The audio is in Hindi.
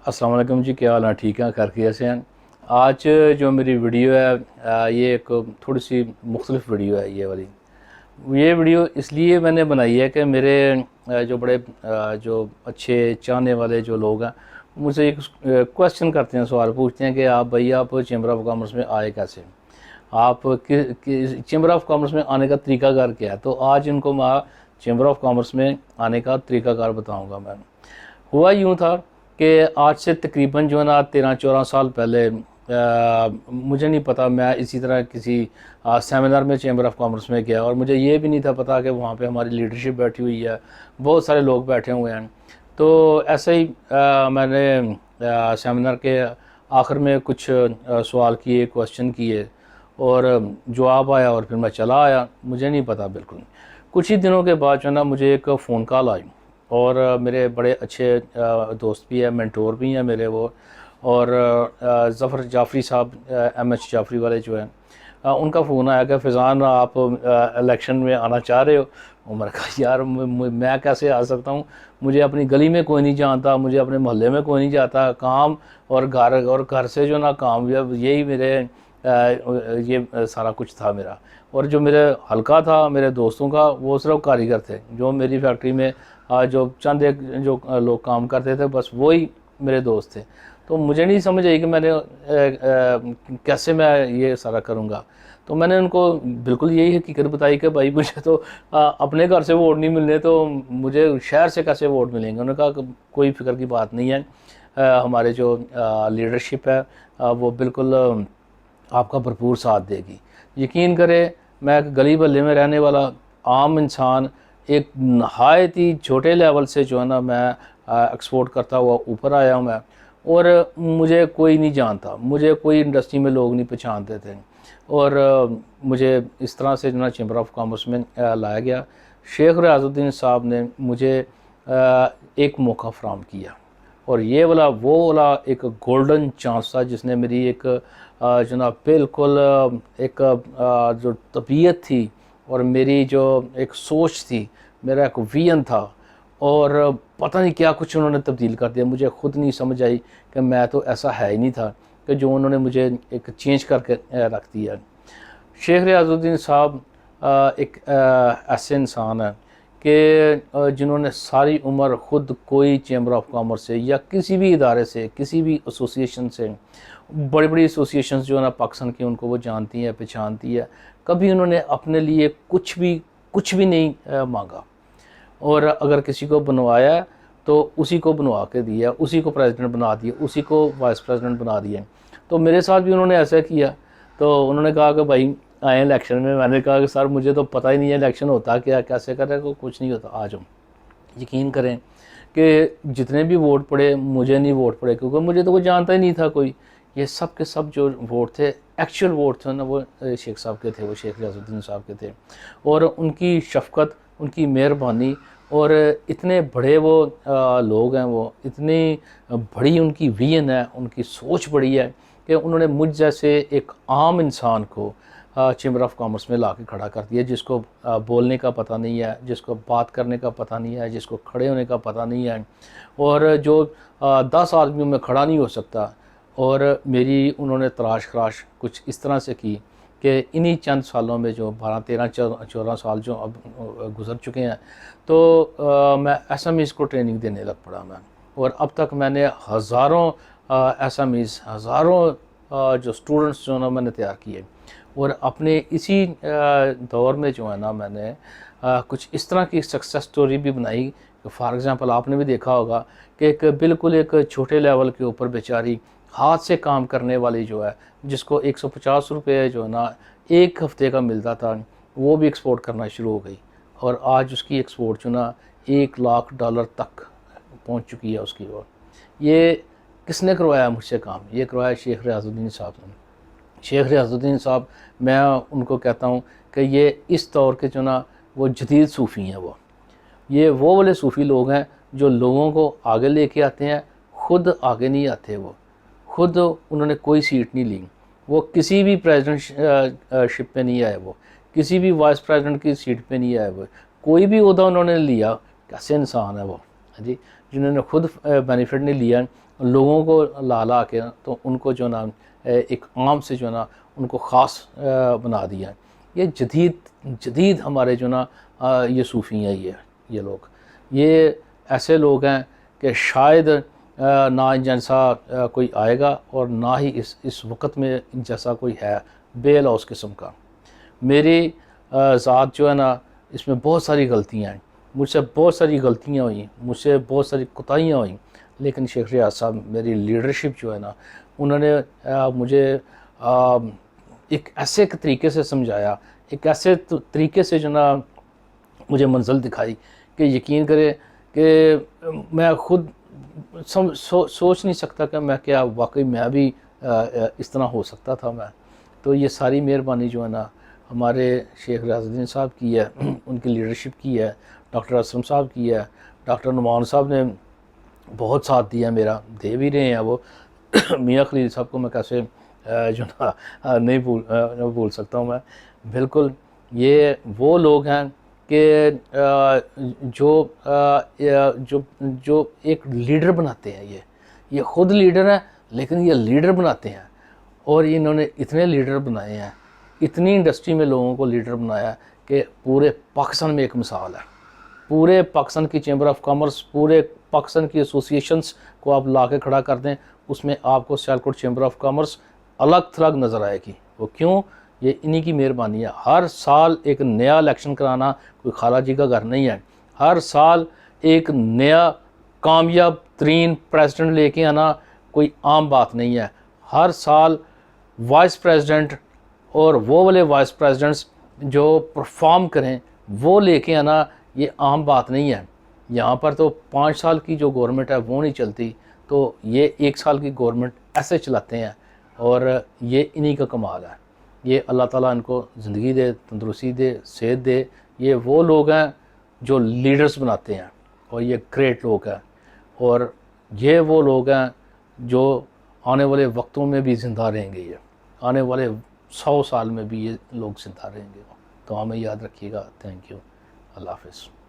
अस्सलाम वालेकुम जी, क्या हाल है? ठीक है, खैर कैसे हैं? आज जो मेरी वीडियो है ये एक थोड़ी सी मुख्तलिफ वीडियो है ये वाली। ये वीडियो इसलिए मैंने बनाई है कि मेरे जो बड़े जो अच्छे चाहने वाले जो लोग हैं मुझसे एक क्वेश्चन करते हैं, सवाल पूछते हैं कि आप भाई आप चैम्बर ऑफ कॉमर्स में आए कैसे? आप चैम्बर ऑफ कॉमर्स में आने का तरीकाकार क्या है? तो आज इनको मैं चैम्बर ऑफ कॉमर्स में आने का तरीकाकार बताऊँगा। मैं हुआ यूँ था कि आज से तकरीबन जो है ना 13-14 साल पहले मुझे नहीं पता, मैं इसी तरह किसी सेमिनार में चैम्बर ऑफ कॉमर्स में गया और मुझे ये भी नहीं था पता कि वहाँ पे हमारी लीडरशिप बैठी हुई है, बहुत सारे लोग बैठे हुए हैं। तो ऐसे ही मैंने सेमिनार के आखिर में कुछ सवाल किए, क्वेश्चन किए और जवाब आया और फिर मैं चला आया, मुझे नहीं पता बिल्कुल। कुछ ही दिनों के बाद जो है ना मुझे एक फ़ोन कॉल आई और मेरे बड़े अच्छे दोस्त भी हैं, मेंटोर भी हैं मेरे वो, और ज़फ़र जाफ़री साहब, एमएच जाफ़री वाले जो हैं, उनका फ़ोन आया कि फ़ैज़ान आप इलेक्शन में आना चाह रहे हो? और मैंने कहा यार मैं कैसे आ सकता हूँ, मुझे अपनी गली में कोई नहीं जानता, मुझे अपने मोहल्ले में कोई नहीं जाता, काम और घर से जो ना काम, यही मेरे ये सारा कुछ था मेरा। और जो मेरे हल्का था मेरे दोस्तों का वो सिर्फ कारीगर थे, जो मेरी फैक्ट्री में जो चंद एक जो लोग काम करते थे बस वही मेरे दोस्त थे। तो मुझे नहीं समझ आई कि कैसे मैं ये सारा करूँगा। तो मैंने उनको बिल्कुल यही हकीकत बताई कि भाई मुझे तो अपने घर से वोट नहीं मिलने, तो मुझे शहर से कैसे वोट मिलेंगे? उन्होंने कहा कि कोई फ़िक्र की बात नहीं है, हमारे जो लीडरशिप है वो बिल्कुल आपका भरपूर साथ देगी। यकीन करें, मैं एक गली बल्ले में रहने वाला आम इंसान, एक नहायत ही छोटे लेवल से जो है ना मैं एक्सपोर्ट करता हुआ ऊपर आया हूँ मैं, और मुझे कोई नहीं जानता, मुझे कोई इंडस्ट्री में लोग नहीं पहचानते थे। और मुझे इस तरह से जो ना चैम्बर ऑफ कॉमर्स में लाया गया। शेख रियाजुद्दीन साहब ने मुझे एक मौका फ़राहम किया और ये वाला वो वाला एक गोल्डन चांस था जिसने मेरी एक जनाब बिल्कुल एक जो तबीयत थी और मेरी जो एक सोच थी, मेरा एक विज़न था, और पता नहीं क्या कुछ उन्होंने तब्दील कर दिया। मुझे खुद नहीं समझ आई कि मैं तो ऐसा है ही नहीं था कि जो उन्होंने मुझे एक चेंज करके रख दिया। शेख रियाजुद्दीन साहब एक ऐसे इंसान हैं कि जिन्होंने सारी उम्र ख़ुद कोई चैम्बर ऑफ कॉमर्स से या किसी भी इदारे से, किसी भी एसोसिएशन से, बड़ी बड़ी एसोसिएशंस जो है ना पाकिस्तान की, उनको वो जानती है, पहचानती है, कभी उन्होंने अपने लिए कुछ भी नहीं मांगा। और अगर किसी को बनवाया तो उसी को बनवा के दिया, उसी को प्रेसिडेंट बना दिया, उसी को वाइस प्रेसिडेंट बना दिया। तो मेरे साथ भी उन्होंने ऐसा किया। तो उन्होंने कहा कि भाई आए इलेक्शन में। मैंने कहा कि सर मुझे तो पता ही नहीं है इलेक्शन होता क्या, कैसे करें, को कुछ नहीं होता, आ जाओ। यकीन करें कि जितने भी वोट पड़े मुझे नहीं वोट पड़े, क्योंकि मुझे तो कोई जानता ही नहीं था कोई। ये सब के सब जो वोट थे, एक्चुअल वोट थे ना, वो शेख साहब के थे, वो शेख रियाजुद्दीन साहब के थे। और उनकी शफ़क़त, उनकी मेहरबानी, और इतने बड़े वो लोग हैं, वो इतनी बड़ी उनकी विज़न है, उनकी सोच बड़ी है कि उन्होंने मुझ जैसे एक आम इंसान को चैम्बर ऑफ कॉमर्स में ला के खड़ा कर दिया, जिसको बोलने का पता नहीं है, जिसको बात करने का पता नहीं है, जिसको खड़े होने का पता नहीं है, और जो 10 आदमियों में खड़ा नहीं हो सकता। और मेरी उन्होंने तलाश खराश कुछ इस तरह से की कि इन्हीं चंद सालों में, जो 12-13-14 साल जो अब गुज़र चुके हैं, तो मैं एसएमईज़ को ट्रेनिंग देने लग पड़ा मैं। और अब तक मैंने हज़ारों एसएमईज़, हज़ारों जो स्टूडेंट्स जो ना मैंने तैयार किए। और अपने इसी दौर में जो है ना मैंने कुछ इस तरह की सक्सेस स्टोरी भी बनाई। फॉर एग्ज़ाम्पल आपने भी देखा होगा कि एक बिल्कुल एक छोटे लेवल के ऊपर बेचारी हाथ से काम करने वाली जो है, जिसको 150 रुपये जो है ना एक हफ़्ते का मिलता था, वो भी एक्सपोर्ट करना शुरू हो गई। और आज उसकी एक्सपोर्ट जो ना $1 लाख तक पहुंच चुकी है उसकी। और ये किसने करवाया मुझसे काम? ये करवाया शेख रियाजुद्दीन साहब ने। शेख रियाजुद्दीन साहब, मैं उनको कहता हूँ कि ये इस दौर के जो ना वो जदीद सूफ़ी हैं। ये वो वाले सूफ़ी लोग हैं जो लोगों को आगे लेके आते हैं, ख़ुद आगे नहीं आते। वो ख़ुद उन्होंने कोई सीट नहीं ली, वो किसी भी प्रेसिडेंट शिप पे नहीं आए, वो किसी भी वाइस प्रेसिडेंट की सीट पे नहीं आए, वो कोई भी ओहदा उन्होंने लिया। कैसे इंसान है वो, जी, जिन्होंने खुद बेनिफिट नहीं लिया, लोगों को ला ला के तो उनको जो ना एक आम से जो ना उनको ख़ास बना दिया। ये जदीद हमारे जो ना ये सूफ़ी हैं, ये लोग, ये ऐसे लोग हैं कि शायद ना इन जैसा कोई आएगा और ना ही इस वक्त में इन जैसा कोई है बेलौस किस्म का। मेरी ज़ात जो है ना, इसमें बहुत सारी गलतियाँ हैं, मुझसे बहुत सारी गलतियाँ हुई, मुझसे बहुत सारी कोताहियाँ हुई, लेकिन शेख रियाज साहब मेरी लीडरशिप जो है ना, उन्होंने मुझे एक ऐसे तरीके से समझाया, एक ऐसे तरीके से जो ना मुझे मंज़िल दिखाई कि यकीन करें कि मैं खुद सोच नहीं सकता कि मैं क्या वाकई मैं भी इस तरह हो सकता था मैं। तो ये सारी मेहरबानी जो है ना हमारे शेख रियाजुद्दीन साहब की है, उनकी लीडरशिप की है, डॉक्टर असलम साहब की है, डॉक्टर नुमान साहब ने बहुत साथ दिया मेरा, दे भी रहे हैं वो। मियाँ खलील साहब को मैं कैसे जो ना नहीं भूल सकता हूँ मैं। बिल्कुल ये वो लोग हैं कि जो एक लीडर बनाते हैं, ये ख़ुद लीडर हैं लेकिन ये लीडर बनाते हैं। और इन्होंने इतने लीडर बनाए हैं, इतनी इंडस्ट्री में लोगों को लीडर बनाया है कि पूरे पाकिस्तान में एक मिसाल है। पूरे पाकिस्तान की चैम्बर ऑफ कॉमर्स, पूरे पाकिस्तान की एसोसिएशंस को आप ला के खड़ा कर दें, उसमें आपको सियालकोट चैम्बर ऑफ कॉमर्स अलग थलग नज़र आएगी। वो क्यों? ये इन्हीं की मेहरबानी है। हर साल एक नया इलेक्शन कराना कोई खाला जी का घर नहीं है। हर साल एक नया कामयाब तरीन प्रेसिडेंट लेके आना कोई आम बात नहीं है। हर साल वाइस प्रेसिडेंट और वो वाले वाइस प्रेसिडेंट्स जो परफॉर्म करें वो लेके आना ये आम बात नहीं है। यहाँ पर तो 5 साल की जो गवर्नमेंट है वो नहीं चलती, तो ये 1 साल की गवर्नमेंट ऐसे चलाते हैं और ये इन्हीं का कमाल है। ये अल्लाह ताला इनको ज़िंदगी दे, तंदुरुस्ती दे, सेहत दे। ये वो लोग हैं जो लीडर्स बनाते हैं और ये ग्रेट लोग हैं, और ये वो लोग हैं जो आने वाले वक्तों में भी ज़िंदा रहेंगे। ये आने वाले 100 साल में भी ये लोग ज़िंदा रहेंगे। तो हमें याद रखिएगा। Thank you. अल्लाह हाफ़िज़।